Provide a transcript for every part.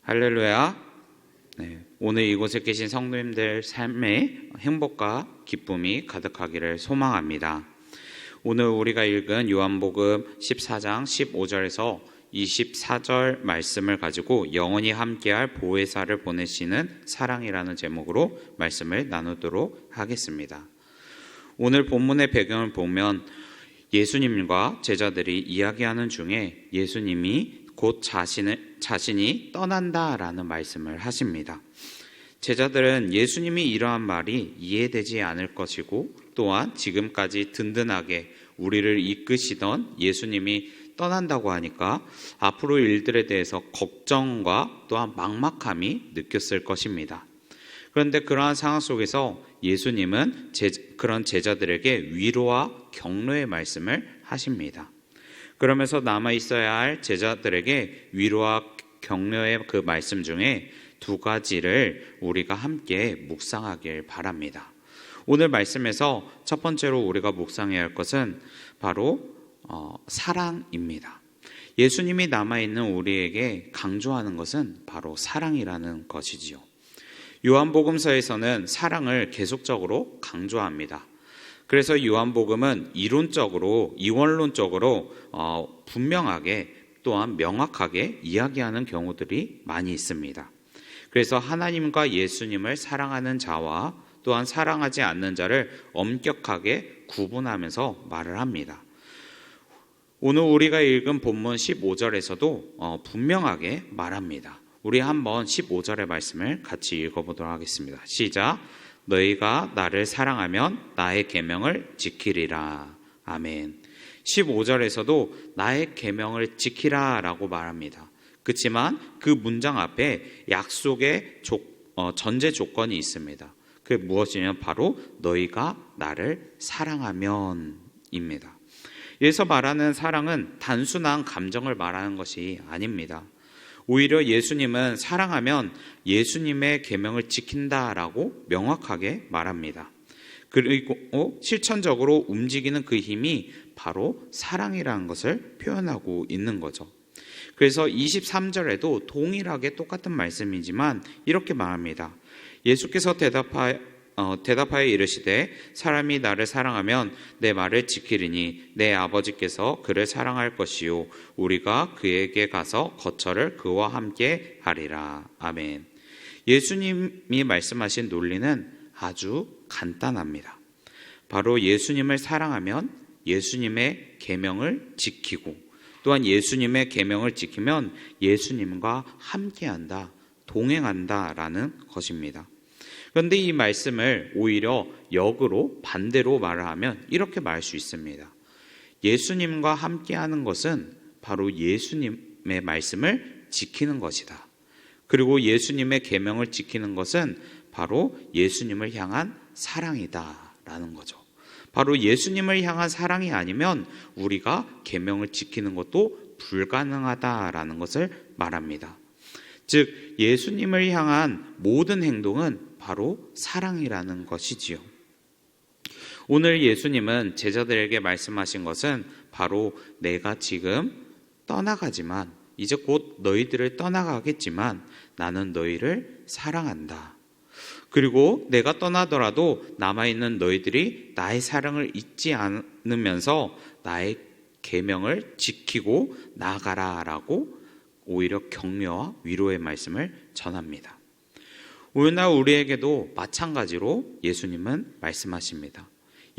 할렐루야. 오늘 이곳에 계신 성도님들 삶에 행복과 기쁨이 가득하기를 소망합니다. 오늘 우리가 읽은 요한복음 14장 15절에서 24절 말씀을 가지고 영원히 함께할 보혜사를 보내시는 사랑이라는 제목으로 말씀을 나누도록 하겠습니다. 오늘 본문의 배경을 보면 예수님과 제자들이 이야기하는 중에 예수님이 곧 자신이 떠난다라는 말씀을 하십니다. 제자들은 예수님이 이러한 말이 이해되지 않을 것이고 또한 지금까지 든든하게 우리를 이끄시던 예수님이 떠난다고 하니까 앞으로 일들에 대해서 걱정과 또한 막막함이 느꼈을 것입니다. 그런데 그러한 상황 속에서 예수님은 그런 제자들에게 위로와 격려의 말씀을 하십니다. 그러면서 남아있어야 할 제자들에게 위로와 격려의 그 말씀 중에 두 가지를 우리가 함께 묵상하길 바랍니다. 오늘 말씀에서 첫 번째로 우리가 묵상해야 할 것은 바로 사랑입니다. 예수님이 남아있는 우리에게 강조하는 것은 바로 사랑이라는 것이지요. 요한복음서에서는 사랑을 계속적으로 강조합니다. 그래서 요한복음은 이원론적으로 분명하게 또한 명확하게 이야기하는 경우들이 많이 있습니다. 그래서 하나님과 예수님을 사랑하는 자와 또한 사랑하지 않는 자를 엄격하게 구분하면서 말을 합니다. 오늘 우리가 읽은 본문 15절에서도 분명하게 말합니다. 우리 한번 15절의 말씀을 같이 읽어보도록 하겠습니다. 시작. 너희가 나를 사랑하면 나의 계명을 지키리라. 아멘. 15절에서도 나의 계명을 지키라 라고 말합니다. 그렇지만 그 문장 앞에 약속의 전제 조건이 있습니다. 그게 무엇이냐면 바로 너희가 나를 사랑하면입니다. 여기서 말하는 사랑은 단순한 감정을 말하는 것이 아닙니다. 오히려 예수님은 사랑하면 예수님의 계명을 지킨다라고 명확하게 말합니다. 그리고 실천적으로 움직이는 그 힘이 바로 사랑이라는 것을 표현하고 있는 거죠. 그래서 23절에도 동일하게 똑같은 말씀이지만 이렇게 말합니다. 예수께서 대답하여 이르시되 사람이 나를 사랑하면 내 말을 지키리니 내 아버지께서 그를 사랑할 것이요 우리가 그에게 가서 거처를 그와 함께 하리라. 아멘. 예수님이 말씀하신 논리는 아주 간단합니다. 바로 예수님을 사랑하면 예수님의 계명을 지키고 또한 예수님의 계명을 지키면 예수님과 함께한다, 동행한다라는 것입니다. 그런데 이 말씀을 오히려 역으로 반대로 말을 하면 이렇게 말할 수 있습니다. 예수님과 함께하는 것은 바로 예수님의 말씀을 지키는 것이다. 그리고 예수님의 계명을 지키는 것은 바로 예수님을 향한 사랑이다라는 거죠. 바로 예수님을 향한 사랑이 아니면 우리가 계명을 지키는 것도 불가능하다라는 것을 말합니다. 즉 예수님을 향한 모든 행동은 바로 사랑이라는 것이지요. 오늘 예수님은 제자들에게 말씀하신 것은 바로 내가 지금 떠나가지만 이제 곧 너희들을 떠나가겠지만 나는 너희를 사랑한다. 그리고 내가 떠나더라도 남아있는 너희들이 나의 사랑을 잊지 않으면서 나의 계명을 지키고 나아가라라고 오히려 격려와 위로의 말씀을 전합니다. 오늘날 우리에게도 마찬가지로 예수님은 말씀하십니다.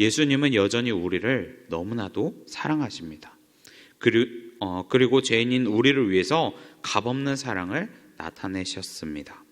예수님은 여전히 우리를 너무나도 사랑하십니다. 그리고 죄인인 우리를 위해서 값없는 사랑을 나타내셨습니다.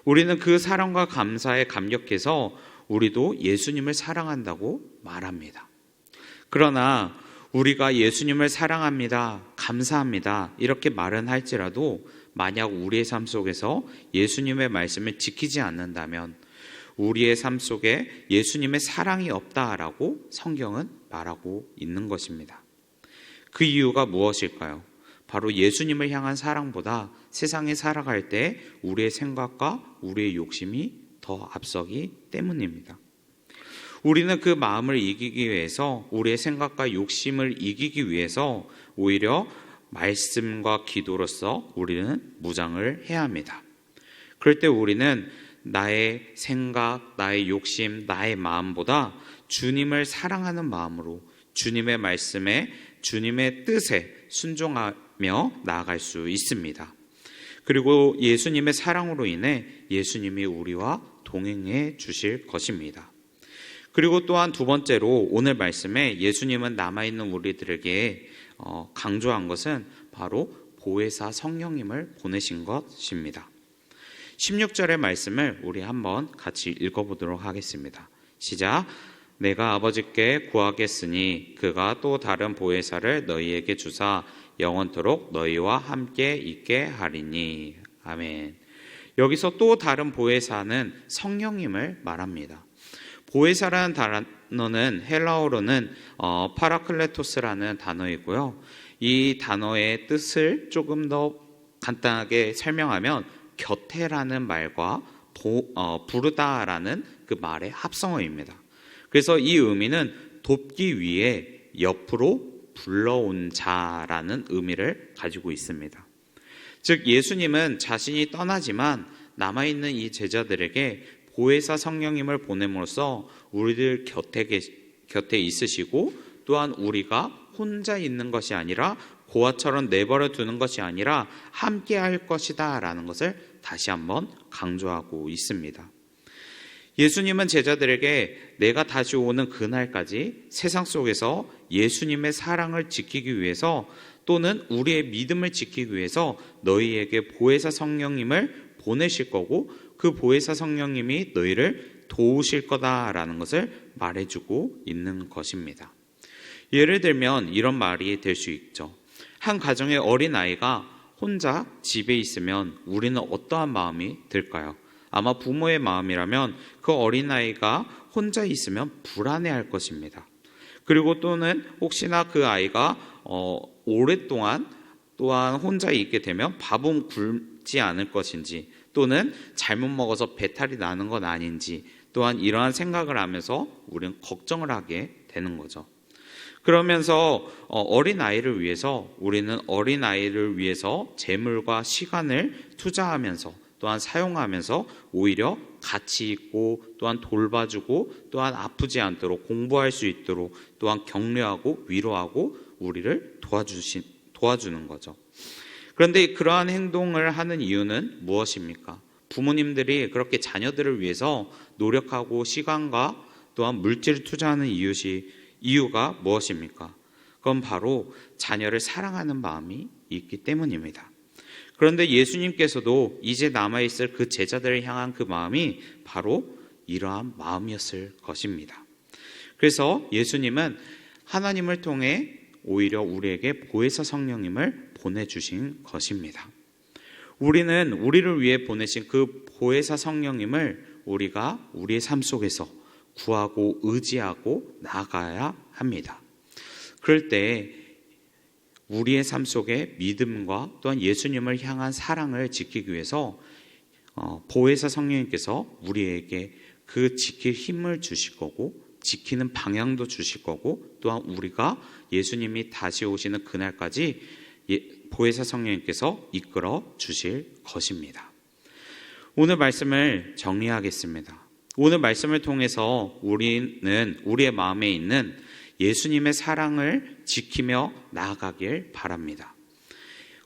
우리는 그 사랑과 감사에 감격해서 우리도 예수님을 사랑한다고 말합니다. 그러나 우리가 예수님을 사랑합니다, 감사합니다 이렇게 말은 할지라도 만약 우리의 삶 속에서 예수님의 말씀을 지키지 않는다면 우리의 삶 속에 예수님의 사랑이 없다라고 성경은 말하고 있는 것입니다. 그 이유가 무엇일까요? 바로 예수님을 향한 사랑보다 세상에 살아갈 때 우리의 생각과 우리의 욕심이 더 앞서기 때문입니다. 우리는 그 마음을 이기기 위해서 우리의 생각과 욕심을 이기기 위해서 오히려 말씀과 기도로서 우리는 무장을 해야 합니다. 그럴 때 우리는 나의 생각, 나의 욕심, 나의 마음보다 주님을 사랑하는 마음으로 주님의 말씀에, 주님의 뜻에 순종하며 나아갈 수 있습니다. 그리고 예수님의 사랑으로 인해 예수님이 우리와 동행해 주실 것입니다. 그리고 또한 두 번째로 오늘 말씀에 예수님은 남아있는 우리들에게 강조한 것은 바로 보혜사 성령님을 보내신 것입니다. 16절의 말씀을 우리 한번 같이 읽어보도록 하겠습니다. 시작. 내가 아버지께 구하겠으니 그가 또 다른 보혜사를 너희에게 주사 영원토록 너희와 함께 있게 하리니. 아멘. 여기서 또 다른 보혜사는 성령님을 말합니다. 보혜사라는 단어는 헬라어로는 파라클레토스라는 단어이고요. 이 단어의 뜻을 조금 더 간단하게 설명하면 곁에라는 말과 부르다라는 그 말의 합성어입니다. 그래서 이 의미는 돕기 위해 옆으로 불러온 자라는 의미를 가지고 있습니다. 즉 예수님은 자신이 떠나지만 남아있는 이 제자들에게 보혜사 성령님을 보냄으로써 우리들 곁에 있으시고 또한 우리가 혼자 있는 것이 아니라 고아처럼 내버려 두는 것이 아니라 함께 할 것이다 라는 것을 다시 한번 강조하고 있습니다. 예수님은 제자들에게 내가 다시 오는 그날까지 세상 속에서 예수님의 사랑을 지키기 위해서 또는 우리의 믿음을 지키기 위해서 너희에게 보혜사 성령님을 보내실 거고 그 보혜사 성령님이 너희를 도우실 거다라는 것을 말해주고 있는 것입니다. 예를 들면 이런 말이 될 수 있죠. 한 가정의 어린아이가 혼자 집에 있으면 우리는 어떠한 마음이 들까요? 아마 부모의 마음이라면 그 어린아이가 혼자 있으면 불안해할 것입니다. 그리고 또는 혹시나 그 아이가 오랫동안 또한 혼자 있게 되면 밥은 굶지 않을 것인지 또는 잘못 먹어서 배탈이 나는 건 아닌지 또한 이러한 생각을 하면서 우리는 걱정을 하게 되는 거죠. 그러면서 어린아이를 위해서 우리는 어린아이를 위해서 재물과 시간을 투자하면서 또한 사용하면서 오히려 같이 있고 또한 돌봐주고 또한 아프지 않도록 공부할 수 있도록 또한 격려하고 위로하고 우리를 도와주는 거죠. 그런데 그러한 행동을 하는 이유는 무엇입니까? 부모님들이 그렇게 자녀들을 위해서 노력하고 시간과 또한 물질을 투자하는 이유가 무엇입니까? 그건 바로 자녀를 사랑하는 마음이 있기 때문입니다. 그런데 예수님께서도 이제 남아있을 그 제자들을 향한 그 마음이 바로 이러한 마음이었을 것입니다. 그래서 예수님은 하나님을 통해 오히려 우리에게 보혜사 성령님을 보내주신 것입니다. 우리는 우리를 위해 보내신 그 보혜사 성령님을 우리가 우리의 삶 속에서 구하고 의지하고 나아가야 합니다. 그럴 때 우리의 삶 속에 믿음과 또한 예수님을 향한 사랑을 지키기 위해서 보혜사 성령님께서 우리에게 그 지킬 힘을 주실 거고 지키는 방향도 주실 거고 또한 우리가 예수님이 다시 오시는 그날까지 보혜사 성령님께서 이끌어 주실 것입니다. 오늘 말씀을 정리하겠습니다. 오늘 말씀을 통해서 우리는 우리의 마음에 있는 예수님의 사랑을 지키며 나아가길 바랍니다.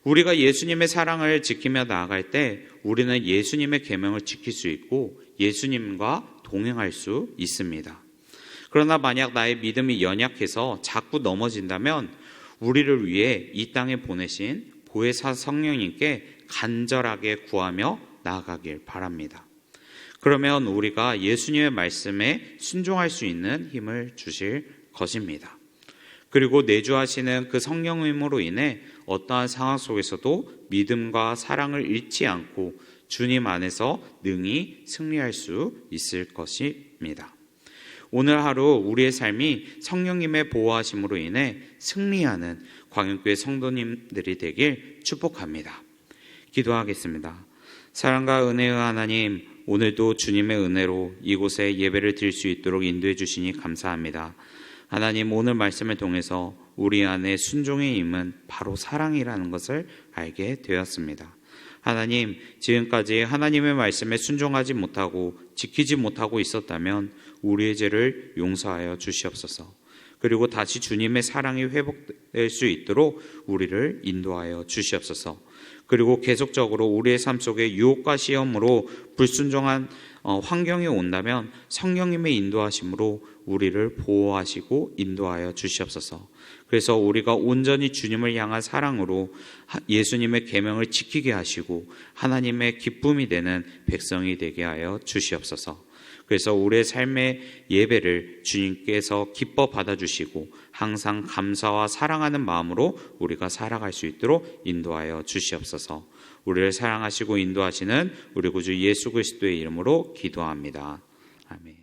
우리가 예수님의 사랑을 지키며 나아갈 때 우리는 예수님의 계명을 지킬 수 있고 예수님과 동행할 수 있습니다. 그러나 만약 나의 믿음이 연약해서 자꾸 넘어진다면 우리를 위해 이 땅에 보내신 보혜사 성령님께 간절하게 구하며 나아가길 바랍니다. 그러면 우리가 예수님의 말씀에 순종할 수 있는 힘을 주실 것입니다. 그리고 내주하시는 그 성령님으로 인해 어떠한 상황 속에서도 믿음과 사랑을 잃지 않고 주님 안에서 능히 승리할 수 있을 것입니다. 오늘 하루 우리의 삶이 성령님의 보호하심으로 인해 승리하는 광역교회 성도님들이 되길 축복합니다. 기도하겠습니다. 사랑과 은혜의 하나님, 오늘도 주님의 은혜로 이곳에 예배를 드릴 수 있도록 인도해 주시니 감사합니다. 하나님, 오늘 말씀을 통해서 우리 안에 순종의 힘은 바로 사랑이라는 것을 알게 되었습니다. 하나님, 지금까지 하나님의 말씀에 순종하지 못하고 지키지 못하고 있었다면 우리의 죄를 용서하여 주시옵소서. 그리고 다시 주님의 사랑이 회복될 수 있도록 우리를 인도하여 주시옵소서. 그리고 계속적으로 우리의 삶 속에 유혹과 시험으로 불순종한 환경이 온다면 성령님의 인도하심으로 우리를 보호하시고 인도하여 주시옵소서. 그래서 우리가 온전히 주님을 향한 사랑으로 예수님의 계명을 지키게 하시고 하나님의 기쁨이 되는 백성이 되게 하여 주시옵소서. 그래서 우리의 삶의 예배를 주님께서 기뻐 받아주시고 항상 감사와 사랑하는 마음으로 우리가 살아갈 수 있도록 인도하여 주시옵소서. 우리를 사랑하시고 인도하시는 우리 구주 예수 그리스도의 이름으로 기도합니다. 아멘.